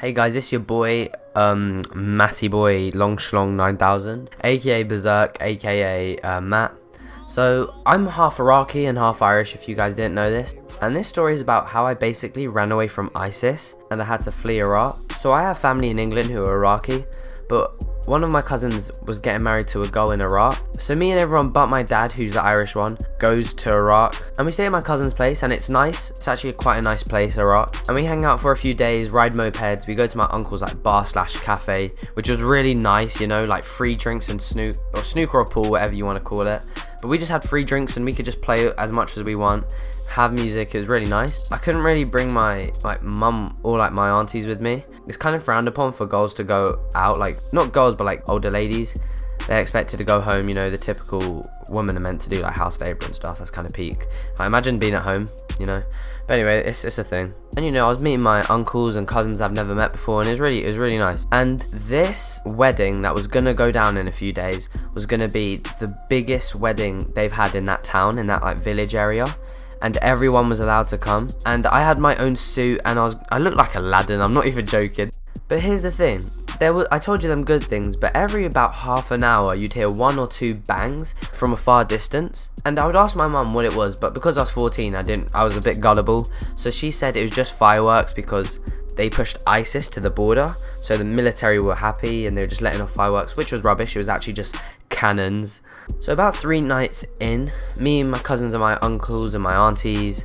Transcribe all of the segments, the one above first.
Hey guys, it's your boy, Matty Boy Long Schlong 9000, aka Bezerk, aka Matt. So, I'm half Iraqi and half Irish if you guys didn't know this. And this story is about how I basically ran away from ISIS and I had to flee Iraq. So I have family in England who are Iraqi, but one of my cousins was getting married to a girl in Iraq. So me and everyone but my dad, who's the Irish one, goes to Iraq. And we stay at my cousin's place and it's nice. It's actually quite a nice place, Iraq. And we hang out for a few days, ride mopeds. We go to my uncle's like bar/cafe, which was really nice, you know, like free drinks and snooker or pool, whatever you want to call it. But we just had free drinks and we could just play as much as we want, have music. It was really nice. I couldn't really bring my mum or my aunties with me. It's kind of frowned upon for girls to go out, like not girls but like older ladies. They're expected to go home, you know, the typical women are meant to do like house labor and stuff. That's kind of peak. I imagine being at home, you know. But anyway, it's a thing. And you know, I was meeting my uncles and cousins I've never met before, and it was really nice. And this wedding that was gonna go down in a few days was gonna be the biggest wedding they've had in that town, in that like village area. And everyone was allowed to come. And I had my own suit and I looked like Aladdin, I'm not even joking. But here's the thing. I told you them good things, but every about half an hour you'd hear 1 or 2 bangs from a far distance. And I would ask my mum what it was, but because I was 14 I was a bit gullible. So she said it was just fireworks because they pushed ISIS to the border, so the military were happy and they were just letting off fireworks, which was rubbish. It was actually just cannons. So about 3 nights in, me and my cousins and my uncles and my aunties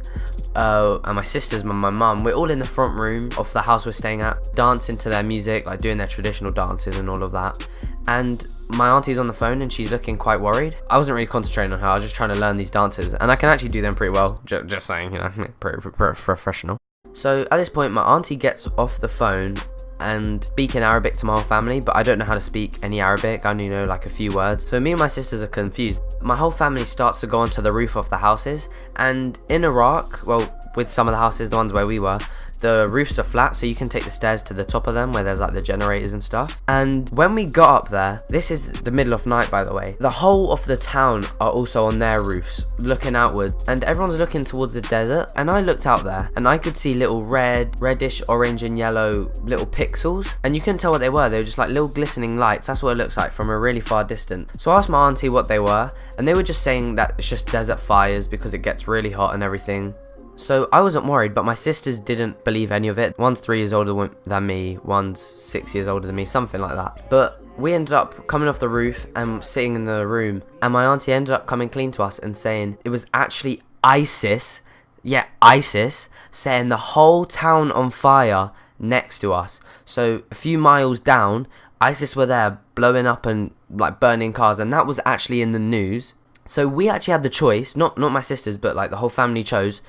and my sisters and my mum, we're all in the front room of the house we're staying at, dancing to their music, like doing their traditional dances and all of that. And my auntie's on the phone and she's looking quite worried. I wasn't really concentrating on her, I was just trying to learn these dances, and I can actually do them pretty well, just saying, you know, pretty professional. So at this point my auntie gets off the phone and speaking Arabic to my whole family, but I don't know how to speak any Arabic. I only know like a few words. So me and my sisters are confused. My whole family starts to go onto the roof of the houses, and in Iraq, well, with some of the houses, the ones where we were, the roofs are flat, so you can take the stairs to the top of them where there's like the generators and stuff. And when we got up there, this is the middle of night by the way, the whole of the town are also on their roofs looking outwards, and everyone's looking towards the desert. And I looked out there and I could see little reddish, orange and yellow little pixels, and you couldn't tell what they were just like little glistening lights. That's what it looks like from a really far distance. So I asked my auntie what they were, and they were just saying that it's just desert fires because it gets really hot and everything. So I wasn't worried, but my sisters didn't believe any of it. One's 3 years older than me, one's 6 years older than me, something like that. But we ended up coming off the roof and sitting in the room, and my auntie ended up coming clean to us and saying it was actually ISIS, yeah, ISIS, setting the whole town on fire next to us. So a few miles down, ISIS were there blowing up and like burning cars, and that was actually in the news. So we actually had the choice, not my sisters, but like the whole family chose.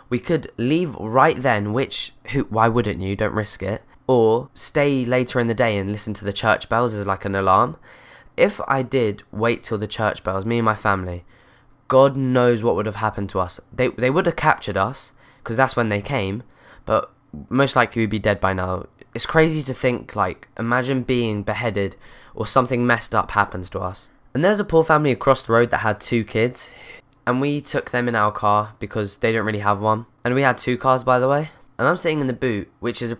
We could leave right then, why wouldn't you? Don't risk it. Or stay later in the day and listen to the church bells as like an alarm. If I did wait till the church bells, me and my family, God knows what would have happened to us. They would have captured us, because that's when they came, but most likely we'd be dead by now. It's crazy to think, like, imagine being beheaded or something messed up happens to us. And there's a poor family across the road that had 2 kids. And we took them in our car because they don't really have one. And we had 2 cars, by the way. And I'm sitting in the boot, which is it's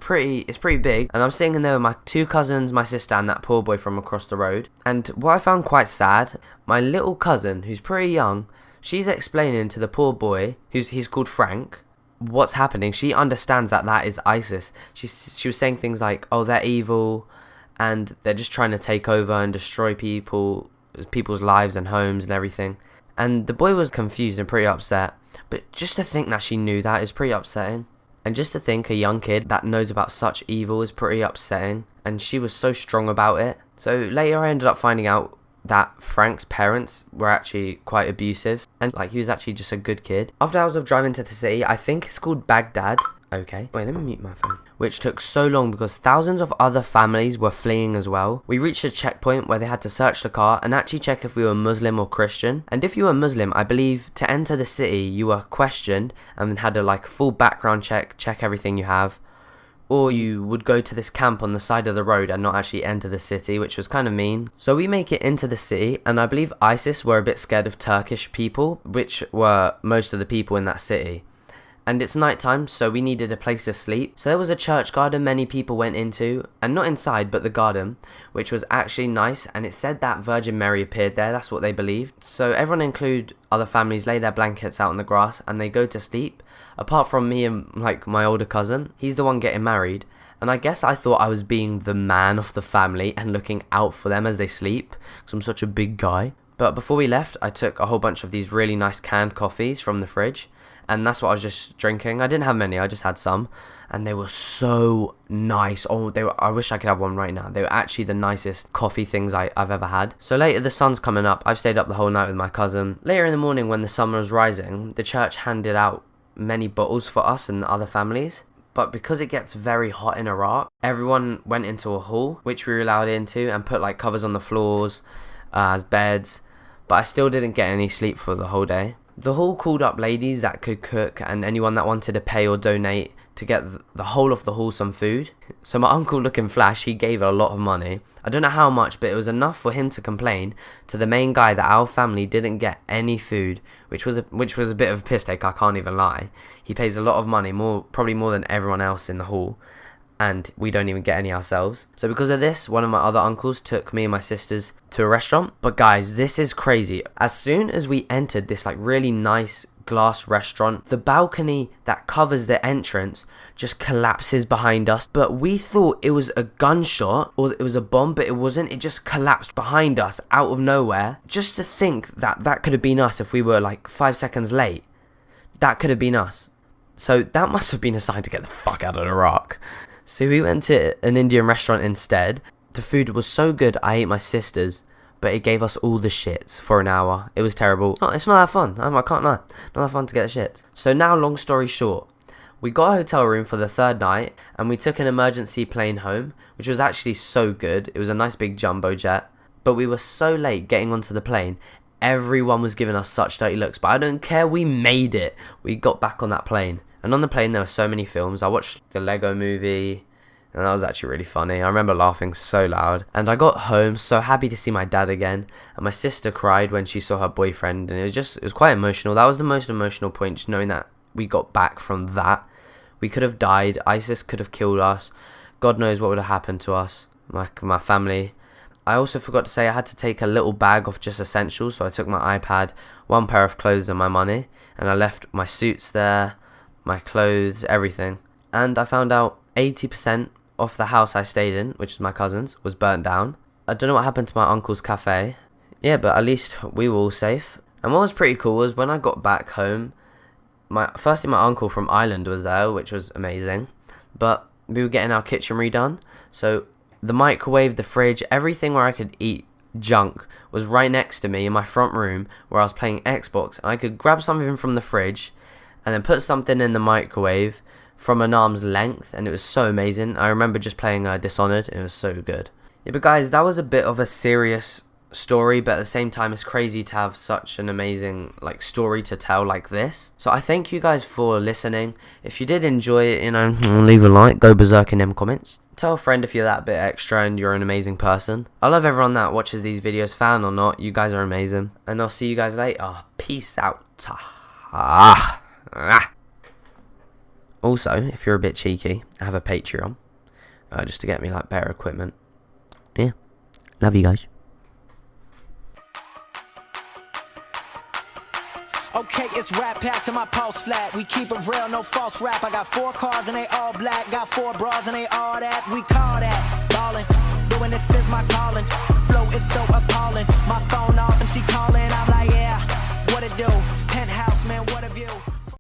pretty big. And I'm sitting in there with my 2 cousins, my sister, and that poor boy from across the road. And what I found quite sad, my little cousin, who's pretty young, she's explaining to the poor boy, he's called Frank, what's happening. She understands that is ISIS. She was saying things like, oh, they're evil, and they're just trying to take over and destroy people's lives and homes and everything. And the boy was confused and pretty upset. But just to think that she knew that is pretty upsetting. And just to think a young kid that knows about such evil is pretty upsetting. And she was so strong about it. So later I ended up finding out that Frank's parents were actually quite abusive. And like he was actually just a good kid. After hours of driving to the city, I think it's called Baghdad. Okay, wait, let me mute my phone. Which took so long because thousands of other families were fleeing as well. We reached a checkpoint where they had to search the car and actually check if we were Muslim or Christian. And if you were Muslim, I believe to enter the city you were questioned and had a full background check everything you have. Or you would go to this camp on the side of the road and not actually enter the city, which was kind of mean. So we make it into the city, and I believe ISIS were a bit scared of Turkish people, which were most of the people in that city. And it's nighttime, so we needed a place to sleep. So there was a church garden many people went into, and not inside, but the garden, which was actually nice, and it said that Virgin Mary appeared there. That's what they believed. So everyone, include other families, lay their blankets out on the grass and they go to sleep, apart from me and like my older cousin. He's the one getting married, and I guess I thought I was being the man of the family and looking out for them as they sleep, because I'm such a big guy. But before we left, I took a whole bunch of these really nice canned coffees from the fridge, and that's what I was just drinking. I didn't have many, I just had some, and they were so nice. Oh, I wish I could have one right now. They were actually the nicest coffee things I've ever had. So later, the sun's coming up. I've stayed up the whole night with my cousin. Later in the morning, when the sun was rising, the church handed out many bottles for us and other families. But because it gets very hot in Iraq, everyone went into a hall, which we were allowed into, and put like covers on the floors as beds. But I still didn't get any sleep for the whole day. The hall called up ladies that could cook and anyone that wanted to pay or donate to get the whole of the hall some food. So my uncle, looking flash, he gave a lot of money. I don't know how much, but it was enough for him to complain to the main guy that our family didn't get any food, which was a bit of a piss take, I can't even lie. He pays a lot of money, probably more than everyone else in the hall, and we don't even get any ourselves. So because of this, one of my other uncles took me and my sisters to a restaurant. But guys, this is crazy. As soon as we entered this like really nice glass restaurant, the balcony that covers the entrance just collapses behind us. But we thought it was a gunshot or it was a bomb, but it wasn't. It just collapsed behind us out of nowhere. Just to think that could have been us if we were like 5 seconds late. That could have been us. So that must have been a sign to get the fuck out of Iraq. So we went to an Indian restaurant instead. The food was so good, I ate my sister's, but it gave us all the shits for an hour. It was terrible. No, it's not that fun. I can't lie. Not that fun to get the shits. So now, long story short, we got a hotel room for the third night, and we took an emergency plane home, which was actually so good. It was a nice big jumbo jet. But we were so late getting onto the plane. Everyone was giving us such dirty looks, but I don't care. We made it. We got back on that plane. And on the plane, there were so many films. I watched the Lego movie, and that was actually really funny. I remember laughing so loud. And I got home so happy to see my dad again. And my sister cried when she saw her boyfriend. And it was quite emotional. That was the most emotional point, just knowing that we got back from that. We could have died. ISIS could have killed us. God knows what would have happened to us, my family. I also forgot to say I had to take a little bag of just essentials. So I took my iPad, one pair of clothes, and my money. And I left my suits there, my clothes, everything. And I found out 80% of the house I stayed in, which is my cousin's, was burnt down. I don't know what happened to my uncle's cafe. Yeah, but at least we were all safe. And what was pretty cool was when I got back home, firstly my uncle from Ireland was there, which was amazing. But we were getting our kitchen redone. So the microwave, the fridge, everything where I could eat junk was right next to me in my front room where I was playing Xbox. And I could grab something from the fridge and then put something in the microwave from an arm's length, and it was so amazing. I remember just playing Dishonored, and it was so good. Yeah, but guys, that was a bit of a serious story, but at the same time, it's crazy to have such an amazing story to tell like this. So I thank you guys for listening. If you did enjoy it, leave a like, go berserk in them comments. Tell a friend if you're that bit extra and you're an amazing person. I love everyone that watches these videos, fan or not. You guys are amazing, and I'll see you guys later. Peace out. Also, if you're a bit cheeky, I have a Patreon, just to get me better equipment. Yeah, love you guys. Okay, it's rap pack to my pulse flat. We keep it real, no false rap. I got 4 cars and they all black. Got 4 bras and they all that. We call that ballin'. Doing this is my calling. Flow is so appalling. My phone off and she calling. I'm like, yeah, what it do?